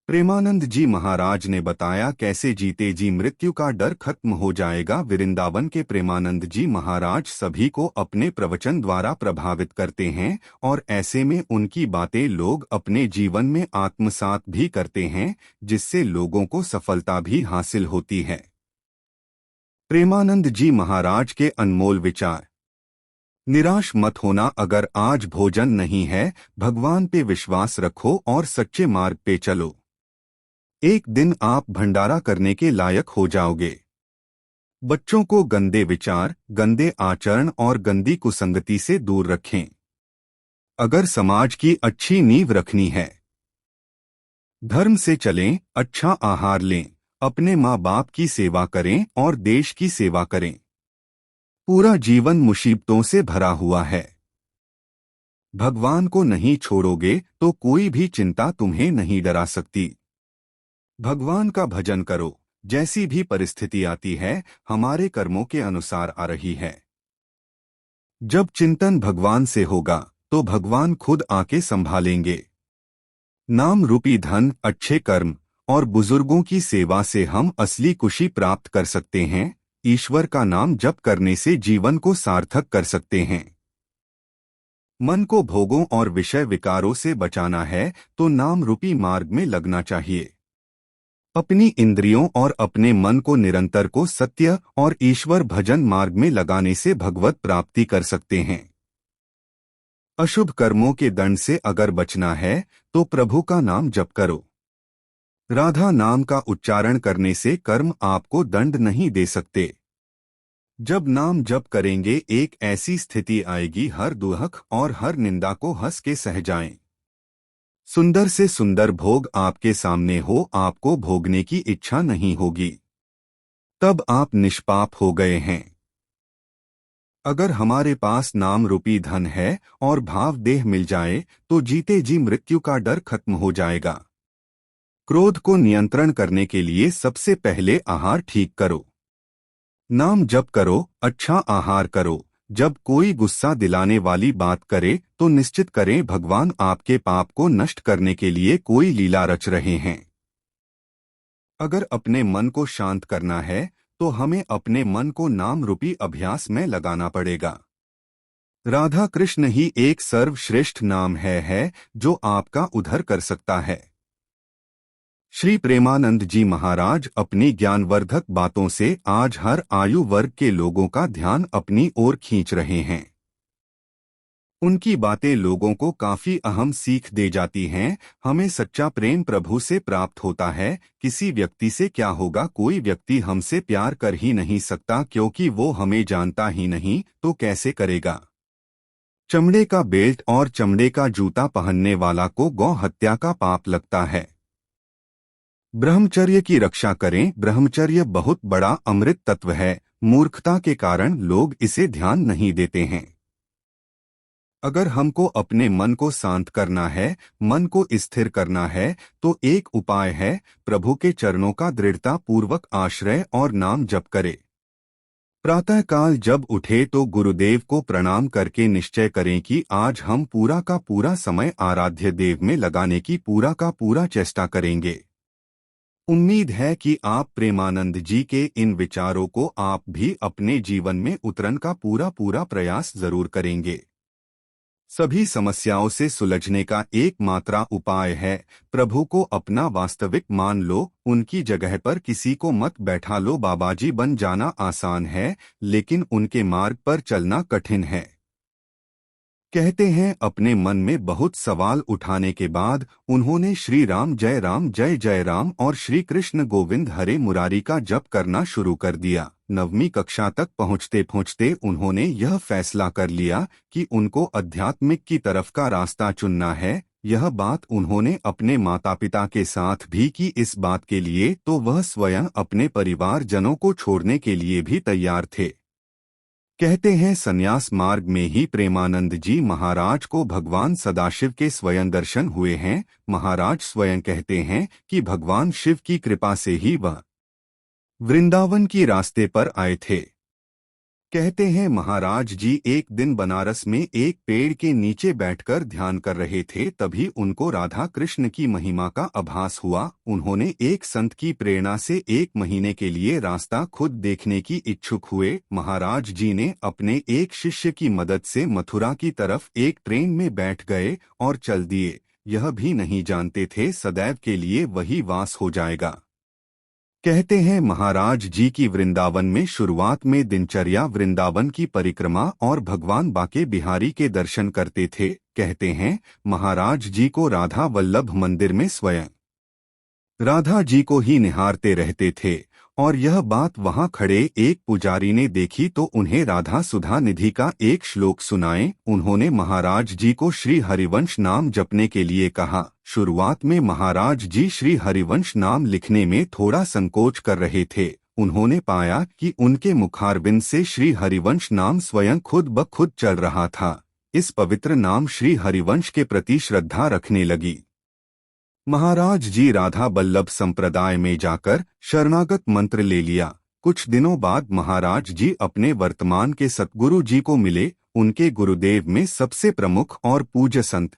प्रेमानंद जी महाराज ने बताया कैसे जीते जी मृत्यु का डर खत्म हो जाएगा। वृंदावन के प्रेमानंद जी महाराज सभी को अपने प्रवचन द्वारा प्रभावित करते हैं और ऐसे में उनकी बातें लोग अपने जीवन में आत्मसात भी करते हैं, जिससे लोगों को सफलता भी हासिल होती है। प्रेमानंद जी महाराज के अनमोल विचार। निराश मत होना, अगर आज भोजन नहीं है, भगवान पे विश्वास रखो और सच्चे मार्ग पे चलो। एक दिन आप भंडारा करने के लायक हो जाओगे। बच्चों को गंदे विचार, गंदे आचरण और गंदी कुसंगति से दूर रखें। अगर समाज की अच्छी नींव रखनी है, धर्म से चलें, अच्छा आहार लें, अपने माँ बाप की सेवा करें और देश की सेवा करें। पूरा जीवन मुसीबतों से भरा हुआ है। भगवान को नहीं छोड़ोगे तो कोई भी चिंता तुम्हें नहीं डरा सकती। भगवान का भजन करो। जैसी भी परिस्थिति आती है, हमारे कर्मों के अनुसार आ रही है। जब चिंतन भगवान से होगा तो भगवान खुद आके संभालेंगे। नाम रूपी धन, अच्छे कर्म और बुजुर्गों की सेवा से हम असली खुशी प्राप्त कर सकते हैं। ईश्वर का नाम जप करने से जीवन को सार्थक कर सकते हैं। मन को भोगों और विषय विकारों से बचाना है तो नाम रूपी मार्ग में लगना चाहिए। अपनी इंद्रियों और अपने मन को निरंतर को सत्य और ईश्वर भजन मार्ग में लगाने से भगवत प्राप्ति कर सकते हैं। अशुभ कर्मों के दंड से अगर बचना है तो प्रभु का नाम जप करो। राधा नाम का उच्चारण करने से कर्म आपको दंड नहीं दे सकते। जब नाम जप करेंगे, एक ऐसी स्थिति आएगी, हर दुख और हर निंदा को हंस के सह जाएं। सुंदर से सुंदर भोग आपके सामने हो, आपको भोगने की इच्छा नहीं होगी। तब आप निष्पाप हो गए हैं। अगर हमारे पास नाम रूपी धन है और भाव देह मिल जाए तो जीते जी मृत्यु का डर खत्म हो जाएगा। क्रोध को नियंत्रण करने के लिए सबसे पहले आहार ठीक करो। नाम जप करो, अच्छा आहार करो। जब कोई गुस्सा दिलाने वाली बात करे तो निश्चित करें भगवान आपके पाप को नष्ट करने के लिए कोई लीला रच रहे हैं। अगर अपने मन को शांत करना है तो हमें अपने मन को नाम रूपी अभ्यास में लगाना पड़ेगा। राधा कृष्ण ही एक सर्वश्रेष्ठ नाम है जो आपका उद्धार कर सकता है। श्री प्रेमानंद जी महाराज अपनी ज्ञानवर्धक बातों से आज हर आयु वर्ग के लोगों का ध्यान अपनी ओर खींच रहे हैं। उनकी बातें लोगों को काफी अहम सीख दे जाती हैं। हमें सच्चा प्रेम प्रभु से प्राप्त होता है। किसी व्यक्ति से क्या होगा, कोई व्यक्ति हमसे प्यार कर ही नहीं सकता क्योंकि वो हमें जानता ही नहीं, तो कैसे करेगा। चमड़े का बेल्ट और चमड़े का जूता पहनने वाला को गौ हत्या का पाप लगता है। ब्रह्मचर्य की रक्षा करें। ब्रह्मचर्य बहुत बड़ा अमृत तत्व है। मूर्खता के कारण लोग इसे ध्यान नहीं देते हैं। अगर हमको अपने मन को शांत करना है, मन को स्थिर करना है, तो एक उपाय है, प्रभु के चरणों का दृढ़ता पूर्वक आश्रय और नाम जप करे। प्रातःकाल जब उठे तो गुरुदेव को प्रणाम करके निश्चय करें कि आज हम पूरा का पूरा समय आराध्य देव में लगाने की पूरा का पूरा चेष्टा करेंगे। उम्मीद है कि आप प्रेमानंद जी के इन विचारों को आप भी अपने जीवन में उतरन का पूरा पूरा प्रयास जरूर करेंगे। सभी समस्याओं से सुलझने का एकमात्र उपाय है, प्रभु को अपना वास्तविक मान लो, उनकी जगह पर किसी को मत बैठा लो। बाबाजी बन जाना आसान है, लेकिन उनके मार्ग पर चलना कठिन है। कहते हैं अपने मन में बहुत सवाल उठाने के बाद उन्होंने श्री राम जय जय राम और श्री कृष्ण गोविंद हरे मुरारी का जप करना शुरू कर दिया। 9वीं कक्षा तक पहुँचते पहुँचते उन्होंने यह फैसला कर लिया कि उनको आध्यात्मिक की तरफ का रास्ता चुनना है। यह बात उन्होंने अपने माता पिता के साथ भी की। इस बात के लिए तो वह स्वयं अपने परिवारजनों को छोड़ने के लिए भी तैयार थे। कहते हैं संन्यास मार्ग में ही प्रेमानंद जी महाराज को भगवान सदाशिव के स्वयं दर्शन हुए हैं। महाराज स्वयं कहते हैं कि भगवान शिव की कृपा से ही वह वृंदावन की रास्ते पर आए थे। कहते हैं महाराज जी एक दिन बनारस में एक पेड़ के नीचे बैठकर ध्यान कर रहे थे, तभी उनको राधा कृष्ण की महिमा का आभास हुआ। उन्होंने एक संत की प्रेरणा से 1 महीने के लिए रास्ता खुद देखने की इच्छुक हुए। महाराज जी ने अपने एक शिष्य की मदद से मथुरा की तरफ एक ट्रेन में बैठ गए और चल दिए। यह भी नहीं जानते थे सदैव के लिए वही वास हो जाएगा। कहते हैं महाराज जी की वृंदावन में शुरुआत में दिनचर्या वृंदावन की परिक्रमा और भगवान बाके बिहारी के दर्शन करते थे। कहते हैं महाराज जी को राधा वल्लभ मंदिर में स्वयं राधा जी को ही निहारते रहते थे, और यह बात वहां खड़े एक पुजारी ने देखी तो उन्हें राधा सुधा निधि का एक श्लोक सुनाए। उन्होंने महाराज जी को श्री हरिवंश नाम जपने के लिए कहा। शुरुआत में महाराज जी श्री हरिवंश नाम लिखने में थोड़ा संकोच कर रहे थे। उन्होंने पाया कि उनके मुखारविंद से श्री हरिवंश नाम स्वयं खुद ब खुद चल रहा था। इस पवित्र नाम श्री हरिवंश के प्रति श्रद्धा रखने लगी। महाराज जी राधा बल्लभ संप्रदाय में जाकर शरणागत मंत्र ले लिया। कुछ दिनों बाद महाराज जी अपने वर्तमान के सतगुरु जी को मिले। उनके गुरुदेव में सबसे प्रमुख और पूज्य संत